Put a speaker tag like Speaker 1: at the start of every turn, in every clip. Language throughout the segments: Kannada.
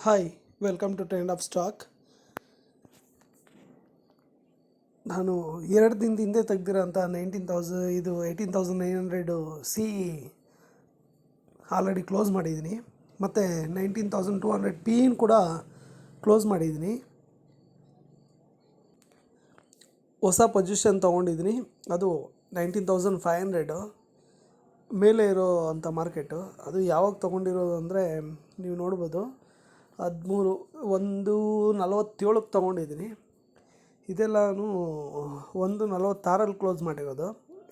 Speaker 1: Hi, welcome to trend of stock. ನಾನು 2 ದಿನದ ಹಿಂದೆ ತೆಗ್ದಿರೋಂಥ 18,900 ಸಿ ಆಲ್ರೆಡಿ ಕ್ಲೋಸ್ ಮಾಡಿದ್ದೀನಿ. ಮತ್ತು 19,200 ಪಿ ಕೂಡ ಕ್ಲೋಸ್ ಮಾಡಿದ್ದೀನಿ. ಹೊಸ ಪೊಸಿಷನ್ ತೊಗೊಂಡಿದ್ದೀನಿ. ಅದು 19,500 ಮೇಲೆ ಇರೋ ಅಂಥ ಮಾರ್ಕೆಟು. ಅದು ಯಾವಾಗ ತೊಗೊಂಡಿರೋದು ಅಂದರೆ ನೀವು ನೋಡ್ಬೋದು, 1:47 ತೊಗೊಂಡಿದ್ದೀನಿ. ಇದೆಲ್ಲನೂ 1:46 ಕ್ಲೋಸ್ ಮಾಡಿರೋದು.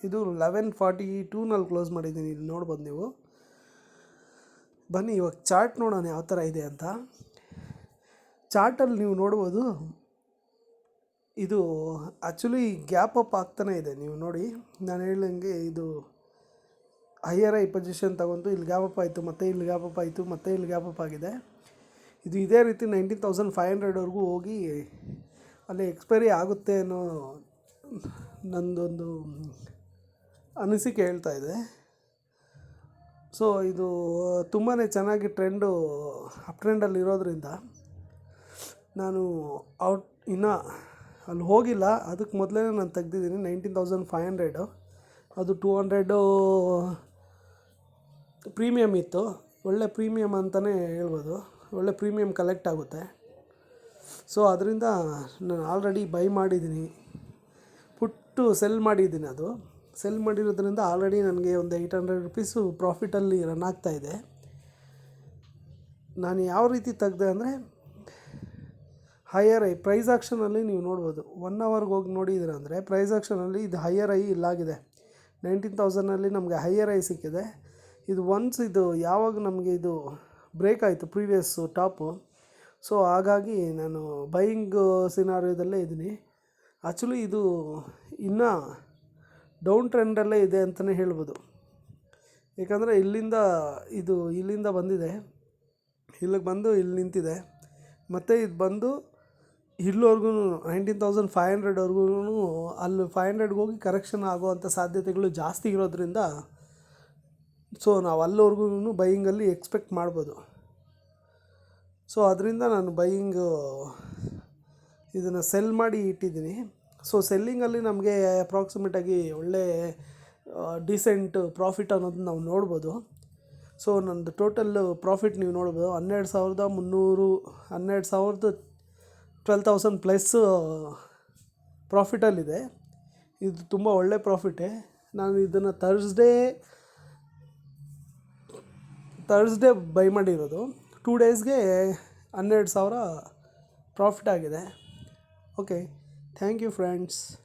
Speaker 1: ಇದು 11:42 ಕ್ಲೋಸ್ ಮಾಡಿದ್ದೀನಿ. ಇಲ್ಲಿ ನೋಡ್ಬೋದು ನೀವು. ಬನ್ನಿ ಇವಾಗ ಚಾರ್ಟ್ ನೋಡೋಣ ಯಾವ ಥರ ಇದೆ ಅಂತ. ಚಾರ್ಟಲ್ಲಿ ನೀವು ನೋಡ್ಬೋದು, ಇದು ಆ್ಯಕ್ಚುಲಿ ಗ್ಯಾಪ್ ಅಪ್ ಆಗ್ತಾನೆ ಇದೆ. ನೀವು ನೋಡಿ, ನಾನು ಹೇಳ್ದಂಗೆ ಇದು ಹೈಯರ್ ಐ ಪೊಸಿಷನ್ ತಗೊಂಡು ಇಲ್ಲಿ ಗ್ಯಾಪ್ ಅಪ್ ಆಯಿತು, ಮತ್ತು ಇಲ್ಲಿ ಗ್ಯಾಪ್ ಅಪ್ ಆಯಿತು, ಮತ್ತು ಇಲ್ಲಿ ಗ್ಯಾಪ್ ಅಪ್ ಆಗಿದೆ. ಇದು ಇದೇ ರೀತಿ 19,500ವರೆಗೂ ಹೋಗಿ ಅಲ್ಲಿ ಎಕ್ಸ್ಪೈರಿ ಆಗುತ್ತೆ ಅನ್ನೋ ನಂದೊಂದು ಅನಿಸಿಕೆ ಹೇಳ್ತಾ ಇದೆ. ಸೊ ಇದು ತುಂಬಾ ಚೆನ್ನಾಗಿ ಅಪ್ ಟ್ರೆಂಡಲ್ಲಿ ಇರೋದ್ರಿಂದ ನಾನು ಇನ್ನೂ ಅಲ್ಲಿ ಹೋಗಿಲ್ಲ. ಅದಕ್ಕೆ ಮೊದಲೇ ನಾನು ತೆಗ್ದಿದ್ದೀನಿ 19,500. ಅದು 200 ಪ್ರೀಮಿಯಮ್ ಇತ್ತು. ಒಳ್ಳೆ ಪ್ರೀಮಿಯಮ್ ಅಂತಲೇ ಹೇಳ್ಬೋದು. ಒಳ್ಳೆ ಪ್ರೀಮಿಯಮ್ ಕಲೆಕ್ಟ್ ಆಗುತ್ತೆ. ಸೊ ಅದರಿಂದ ನಾನು ಆಲ್ರೆಡಿ ಬೈ ಮಾಡಿದ್ದೀನಿ, ಸೆಲ್ ಮಾಡಿದ್ದೀನಿ. ಅದು ಸೆಲ್ ಮಾಡಿರೋದ್ರಿಂದ ಆಲ್ರೆಡಿ ನನಗೆ ಒಂದು 800 ರುಪೀಸು ಪ್ರಾಫಿಟಲ್ಲಿ ರನ್ ಆಗ್ತಾಯಿದೆ. ನಾನು ಯಾವ ರೀತಿ ತೆಗ್ದೆ ಅಂದರೆ, ಹೈಯರ್ ಐ ಪ್ರೈಸ್ ಆಕ್ಷನಲ್ಲಿ ನೀವು ನೋಡ್ಬೋದು. 1 ಅವರ್ಗೆ ಹೋಗಿ ನೋಡಿದ್ದೀರ ಅಂದರೆ ಪ್ರೈಸ್ ಆಕ್ಷನಲ್ಲಿ ಇದು ಹೈಯರ್ ಐ ಇಲ್ಲಾಗಿದೆ. 19,000ನಲ್ಲಿ ನಮಗೆ ಹೈಯರ್ ಐ ಸಿಕ್ಕಿದೆ. ಇದು ಇದು ಯಾವಾಗ ನಮಗೆ ಇದು ಬ್ರೇಕ್ ಆಯಿತು ಪ್ರೀವಿಯಸ್ಸು ಟಾಪು. ಸೊ ಹಾಗಾಗಿ ನಾನು ಬೈಯಿಂಗ್ ಸಿನಾರಿಯೋದಲ್ಲೇ ಇದ್ದೀನಿ. ಆ್ಯಕ್ಚುಲಿ ಇದು ಇನ್ನೂ ಡೌನ್ ಟ್ರೆಂಡಲ್ಲೇ ಇದೆ ಅಂತಲೇ ಹೇಳ್ಬೋದು. ಏಕೆಂದರೆ ಇಲ್ಲಿಂದ ಬಂದಿದೆ, ಇಲ್ಲಿಗೆ ಬಂದು ಇಲ್ಲಿ ನಿಂತಿದೆ. ಮತ್ತು ಇದು ಬಂದು ಇಲ್ಲಿವರೆಗೂ 19,500ವರೆಗೂ ಅಲ್ಲಿ 500ಗೆ ಹೋಗಿ ಕರೆಕ್ಷನ್ ಆಗೋವಂಥ ಸಾಧ್ಯತೆಗಳು ಜಾಸ್ತಿ ಇರೋದ್ರಿಂದ ಸೊ ನಾವು ಅಲ್ಲಿವರೆಗೂ ಬೈಯಿಂಗಲ್ಲಿ ಎಕ್ಸ್ಪೆಕ್ಟ್ ಮಾಡ್ಬೋದು. ಸೊ ಅದರಿಂದ ನಾನು ಇದನ್ನು ಸೆಲ್ ಮಾಡಿ ಇಟ್ಟಿದ್ದೀನಿ. ಸೊ ಸೆಲ್ಲಿಂಗಲ್ಲಿ ನಮಗೆ ಅಪ್ರಾಕ್ಸಿಮೇಟಾಗಿ ಒಳ್ಳೆ ಡೀಸೆಂಟ್ ಪ್ರಾಫಿಟ್ ಅನ್ನೋದನ್ನ ನಾವು ನೋಡ್ಬೋದು. ಸೊ ನನ್ನದು ಟೋಟಲ್ ಪ್ರಾಫಿಟ್ ನೀವು ನೋಡ್ಬೋದು, 12,000 ಪ್ಲಸ್ ಪ್ರಾಫಿಟಲ್ಲಿದೆ. ಇದು ತುಂಬ ಒಳ್ಳೆ ಪ್ರಾಫಿಟೇ. ನಾನು ಇದನ್ನು ಥರ್ಸ್ಡೇ ಬೈ ಮಾಡಿರೋದು. 2 ಡೇಸ್ಗೆ 12,000 ಪ್ರಾಫಿಟ್ ಆಗಿದೆ. Okay, thank you friends.